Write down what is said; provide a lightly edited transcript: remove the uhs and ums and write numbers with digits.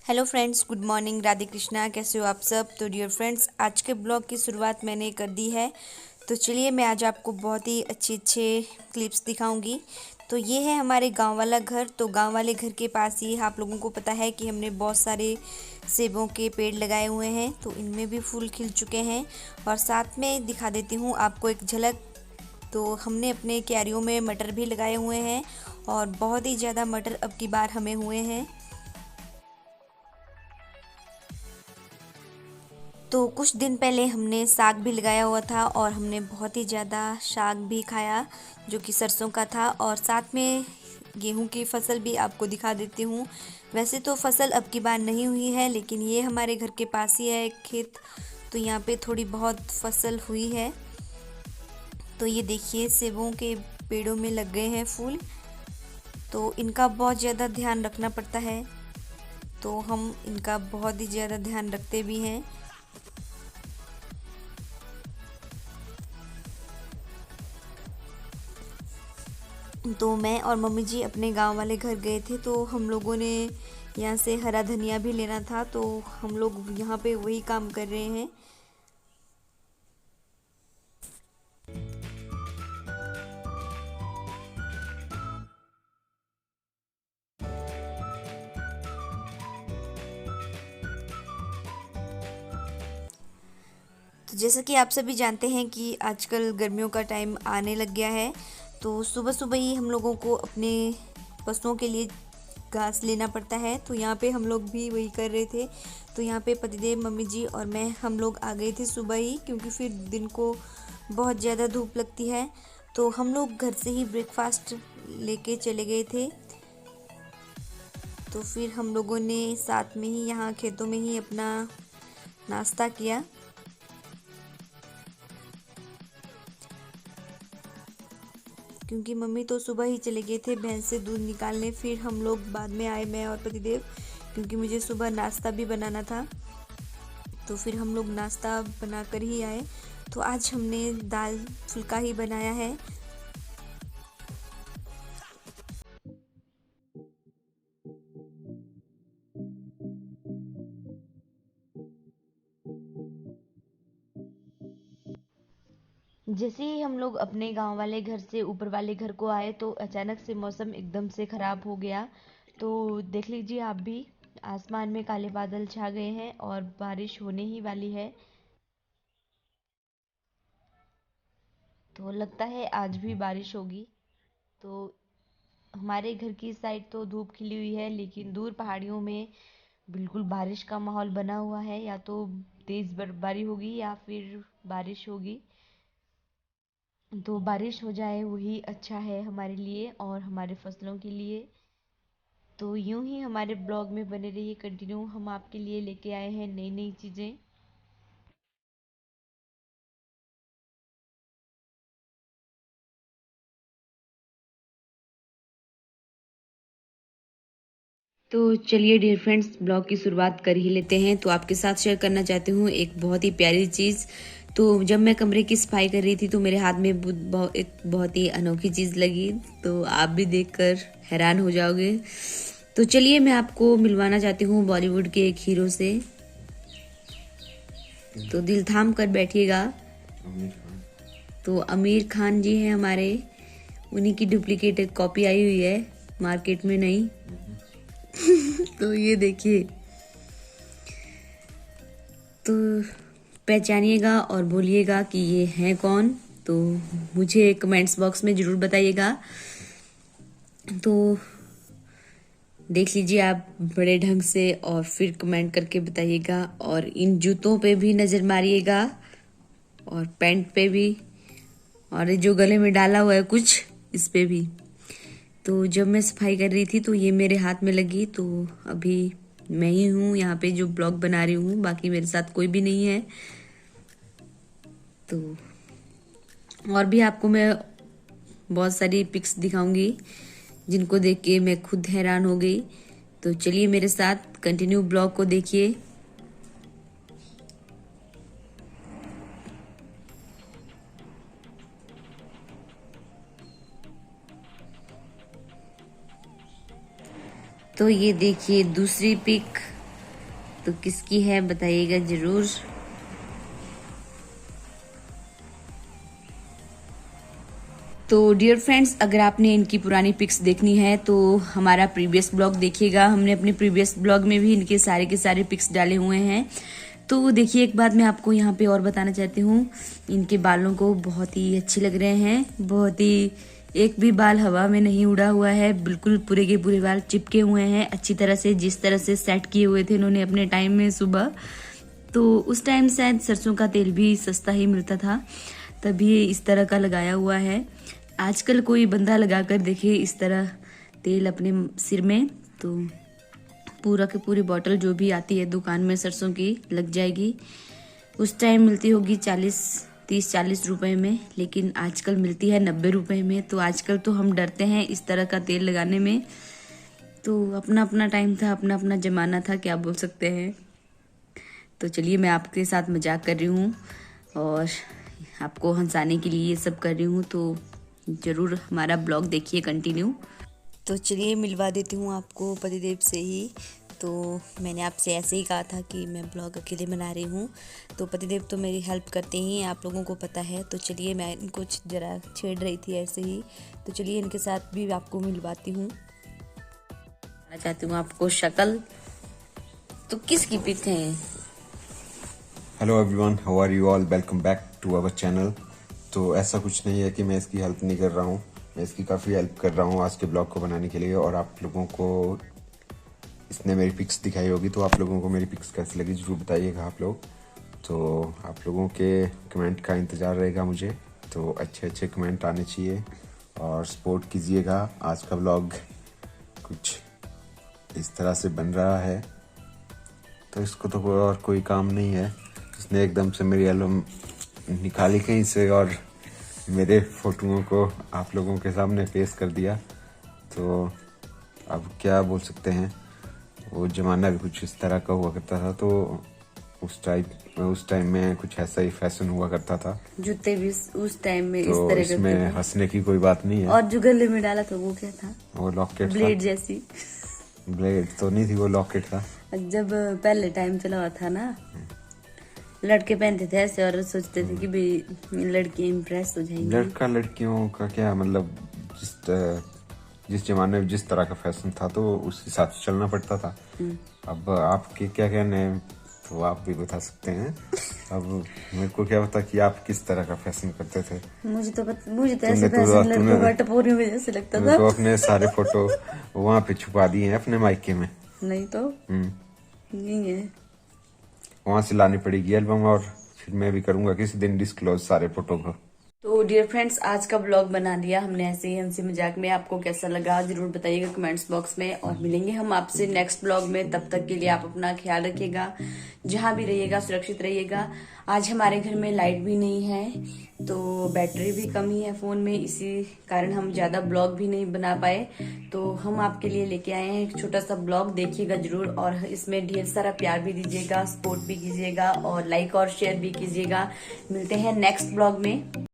Hello friends, good morning, Radhe Krishna. कैसे हो आप सब? तो डियर फ्रेंड्स, आज के ब्लॉग की शुरुआत मैंने कर दी है। तो चलिए, मैं आज आपको बहुत ही अच्छे अच्छे क्लिप्स दिखाऊंगी। तो ये है हमारे गांव वाला घर। तो गांव वाले घर के पास ही आप लोगों को पता है कि हमने बहुत सारे सेबों के पेड़ लगाए हुए हैं। तो इनमें भी फूल खिल चुके हैं। और साथ में दिखा देती हूँ आपको एक झलक। तो हमने अपने क्यारियों में मटर भी लगाए हुए हैं और बहुत ही ज़्यादा मटर अब की बार हमें हुए हैं। तो कुछ दिन पहले हमने साग भी लगाया हुआ था और हमने बहुत ही ज़्यादा साग भी खाया, जो कि सरसों का था। और साथ में गेहूं की फसल भी आपको दिखा देती हूँ। वैसे तो फसल अब की बार नहीं हुई है, लेकिन ये हमारे घर के पास ही है एक खेत। तो यहाँ पे थोड़ी बहुत फसल हुई है। तो ये देखिए, सेबों के पेड़ों में लग गए हैं फूल। तो इनका बहुत ज़्यादा ध्यान रखना पड़ता है। तो हम इनका बहुत ही ज़्यादा ध्यान रखते भी हैं। तो मैं और मम्मी जी अपने गांव वाले घर गए थे। तो हम लोगों ने यहाँ से हरा धनिया भी लेना था। तो हम लोग यहाँ पे वही काम कर रहे हैं। तो जैसा कि आप सभी जानते हैं कि आजकल गर्मियों का टाइम आने लग गया है। तो सुबह सुबह ही हम लोगों को अपने पशुओं के लिए घास लेना पड़ता है। तो यहाँ पे हम लोग भी वही कर रहे थे। तो यहाँ पे पतिदेव, मम्मी जी और मैं, हम लोग आ गए थे सुबह ही, क्योंकि फिर दिन को बहुत ज़्यादा धूप लगती है। तो हम लोग घर से ही ब्रेकफास्ट लेके चले गए थे। तो फिर हम लोगों ने साथ में ही यहाँ खेतों में ही अपना नाश्ता किया। क्योंकि मम्मी तो सुबह ही चले गए थे भैंस से दूध निकालने। फिर हम लोग बाद में आए, मैं और पतिदेव, क्योंकि मुझे सुबह नाश्ता भी बनाना था। तो फिर हम लोग नाश्ता बनाकर ही आए। तो आज हमने दाल फुल्का ही बनाया है। जैसे ही हम लोग अपने गांव वाले घर से ऊपर वाले घर को आए, तो अचानक से मौसम एकदम से खराब हो गया। तो देख लीजिए आप भी, आसमान में काले बादल छा गए हैं और बारिश होने ही वाली है। तो लगता है आज भी बारिश होगी। तो हमारे घर की साइड तो धूप खिली हुई है, लेकिन दूर पहाड़ियों में बिल्कुल बारिश का माहौल बना हुआ है। या तो तेज़ बर्फबारी होगी या फिर बारिश होगी। तो बारिश हो जाए वही अच्छा है हमारे लिए और हमारे फसलों के लिए। तो यूं ही हमारे ब्लॉग में बने रहिए कंटिन्यू। हम आपके लिए लेके आए हैं नई नई चीज़ें। तो चलिए डियर फ्रेंड्स, ब्लॉग की शुरुआत कर ही लेते हैं। तो आपके साथ शेयर करना चाहती हूँ एक बहुत ही प्यारी चीज़। तो जब मैं कमरे की सफाई कर रही थी, तो मेरे हाथ में एक बहुत ही अनोखी चीज़ लगी। तो आप भी देखकर हैरान हो जाओगे। तो चलिए, मैं आपको मिलवाना चाहती हूँ बॉलीवुड के एक हीरो से। तो दिल थाम कर बैठिएगा। तो आमिर खान जी हैं हमारे। उन्हीं की डुप्लीकेट एक कॉपी आई हुई है, मार्केट में नहीं। तो ये देखिए। तो पहचानिएगा और बोलिएगा कि ये हैं कौन। तो मुझे कमेंट्स बॉक्स में ज़रूर बताइएगा। तो देख लीजिए आप बड़े ढंग से और फिर कमेंट करके बताइएगा। और इन जूतों पे भी नज़र मारिएगा और पैंट पे भी, और ये जो गले में डाला हुआ है कुछ, इस पे भी। तो जब मैं सफाई कर रही थी तो ये मेरे हाथ में लगी। तो अभी मैं ही हूँ यहाँ पे जो ब्लॉग बना रही हूँ, बाकी मेरे साथ कोई भी नहीं है। तो और भी आपको मैं बहुत सारी पिक्स दिखाऊंगी, जिनको देख के मैं खुद हैरान हो गई। तो चलिए मेरे साथ कंटिन्यू ब्लॉग को देखिए। तो ये देखिए दूसरी पिक। तो किसकी है बताइएगा जरूर। तो डियर फ्रेंड्स, अगर आपने इनकी पुरानी पिक्स देखनी है तो हमारा प्रीवियस ब्लॉग देखिएगा। हमने अपने प्रीवियस ब्लॉग में भी इनके सारे के सारे पिक्स डाले हुए हैं। तो देखिए, एक बात मैं आपको यहाँ पे और बताना चाहती हूँ, इनके बालों को बहुत ही अच्छे लग रहे हैं, बहुत ही, एक भी बाल हवा में नहीं उड़ा हुआ है, बिल्कुल पूरे के पूरे बाल चिपके हुए हैं अच्छी तरह से, जिस तरह से सेट किए हुए थे इन्होंने अपने टाइम में सुबह। तो उस टाइम शायद सरसों का तेल भी सस्ता ही मिलता था, तभी इस तरह का लगाया हुआ है। आजकल कोई बंदा लगाकर देखे इस तरह तेल अपने सिर में, तो पूरा की पूरी बॉटल जो भी आती है दुकान में सरसों की लग जाएगी। उस टाइम मिलती होगी 30-40 रुपए में, लेकिन आजकल मिलती है 90 रुपए में। तो आजकल तो हम डरते हैं इस तरह का तेल लगाने में। तो अपना अपना टाइम था, अपना अपना जमाना था, क्या बोल सकते हैं। तो चलिए, मैं आपके साथ मजाक कर रही हूँ और आपको हंसाने के लिए ये सब कर रही हूँ, तो जरूर हमारा ब्लॉग देखिए कंटिन्यू। तो चलिए, मिलवा देती हूँ आपको पतिदेव से ही। तो मैंने आपसे ऐसे ही कहा था कि मैं ब्लॉग अकेले बना रही हूँ, तो पतिदेव तो मेरी हेल्प करते ही हैं, आप लोगों को पता है। तो चलिए, मैं इनको जरा छेड़ रही थी ऐसे ही, तो चलिए इनके साथ भी आपको मिलवाती हूँ। मैं चाहती हूँ आपको शक्ल, तो किसकी पिक है? Hello everyone, how are you all, welcome back to our channel. तो ऐसा कुछ नहीं है कि मैं इसकी हेल्प नहीं कर रहा हूँ, मैं इसकी काफ़ी हेल्प कर रहा हूँ आज के ब्लॉग को बनाने के लिए। और आप लोगों को इसने मेरी पिक्स दिखाई होगी, तो आप लोगों को मेरी पिक्स कैसी लगी जरूर बताइएगा आप लोग। तो आप लोगों के कमेंट का इंतज़ार रहेगा मुझे, तो अच्छे अच्छे कमेंट आने चाहिए और सपोर्ट कीजिएगा। आज का ब्लॉग कुछ इस तरह से बन रहा है, तो इसको तो कोई काम नहीं है। इसने एकदम से मेरी एल्बम निकाली कहीं से और मेरे फोटोओं को आप लोगों के सामने पेश कर दिया। तो अब क्या बोल सकते हैं, वो ज़माना भी कुछ इस तरह का हुआ करता था। तो उस टाइम में कुछ ऐसा ही फैशन हुआ करता था। जूते भी उस टाइम में तो इस तरह के इसमें हंसने की कोई बात नहीं है। और जो गले में डाला था वो क्या था? वो लॉकेट था। ब्लेड जैसी। ब्लेड तो नहीं थी, वो लॉकेट था। जब पहले टाइम चला हुआ था ना, लड़के पहनते थे ऐसे और सोचते थे कि भाई लड़की इम्प्रेस हो जाएंगी। लड़का लड़कियों का क्या मतलब, जिस जमाने में जिस तरह का फैशन था तो उस हिसाब से चलना पड़ता था। अब आपके क्या कहने हैं तो आप भी बता सकते हैं। अब मेरे को क्या पता कि आप किस तरह का फैशन करते थे। मुझे तो ऐसे फैशन लड़कों का टपोरियों में जैसे लगता था। तो अपने सारे फोटो वहाँ पे छुपा दिए हैं अपने मायके में। नहीं तो नहीं है, वहाँ से लानी पड़ेगी एल्बम, और फिर मैं भी करूंगा किसी दिन डिस्क्लोज सारे फोटो को। तो डियर फ्रेंड्स, आज का ब्लॉग बना दिया हमने ऐसे ही हंसी मजाक में। आपको कैसा लगा जरूर बताइएगा कमेंट्स बॉक्स में, और मिलेंगे हम आपसे नेक्स्ट ब्लॉग में। तब तक के लिए आप अपना ख्याल रखिएगा, जहां भी रहिएगा सुरक्षित रहिएगा। आज हमारे घर में लाइट भी नहीं है, तो बैटरी भी कम ही है फोन में, इसी कारण हम ज्यादा ब्लॉग भी नहीं बना पाए। तो हम आपके लिए लेके आए हैं एक छोटा सा ब्लॉग, देखिएगा जरूर, और इसमें ढेर सारा प्यार भी दीजिएगा, सपोर्ट भी कीजिएगा, और लाइक और शेयर भी कीजिएगा। मिलते हैं नेक्स्ट ब्लॉग में।